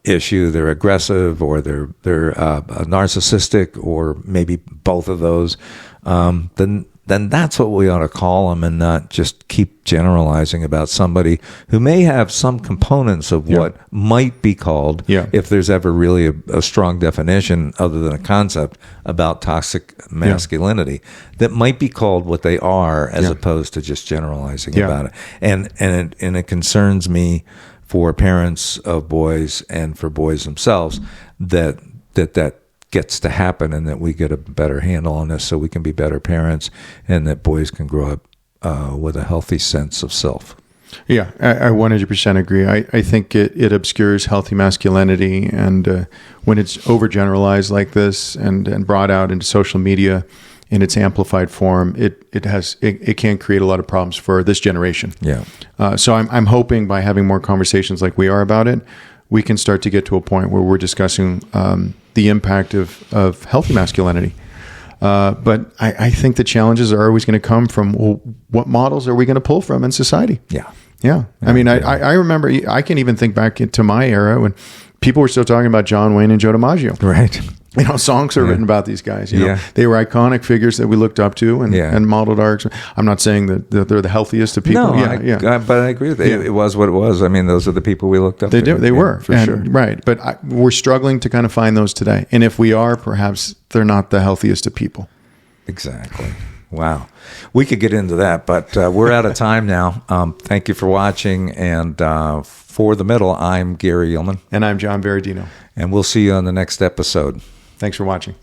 [SPEAKER 1] issue, they're aggressive or they're narcissistic or maybe both of those, then that's what we ought to call them, and not just keep generalizing about somebody who may have some components of what might be called, if there's ever really a strong definition other than a concept about toxic masculinity, that might be called what they are as opposed to just generalizing about it. And it concerns me for parents of boys and for boys themselves that gets to happen, and that we get a better handle on this so we can be better parents, and that boys can grow up with a healthy sense of self.
[SPEAKER 2] Yeah, I 100% agree. I think it obscures healthy masculinity, and when it's overgeneralized like this and brought out into social media in its amplified form, it can create a lot of problems for this generation.
[SPEAKER 1] Yeah.
[SPEAKER 2] So I'm hoping by having more conversations like we are about it, we can start to get to a point where we're discussing the impact of healthy masculinity. But I think the challenges are always going to come from, well, what models are we going to pull from in society?
[SPEAKER 1] Yeah.
[SPEAKER 2] I mean, I remember, I can even think back into my era when people were still talking about John Wayne and Joe DiMaggio.
[SPEAKER 1] Right.
[SPEAKER 2] Songs are written about these guys. They were iconic figures that we looked up to and modeled our. I'm not saying that they're the healthiest of people.
[SPEAKER 1] No, but I agree with it. It was what it was. I mean, those are the people we looked up to.
[SPEAKER 2] They were
[SPEAKER 1] for sure.
[SPEAKER 2] Right, but we're struggling to kind of find those today. And if we are, perhaps they're not the healthiest of people.
[SPEAKER 1] Exactly. Wow. We could get into that, but we're out of time now. Thank you for watching. And for The Middle, I'm Gary Yillman.
[SPEAKER 2] And I'm John Beradino.
[SPEAKER 1] And we'll see you on the next episode.
[SPEAKER 2] Thanks for watching.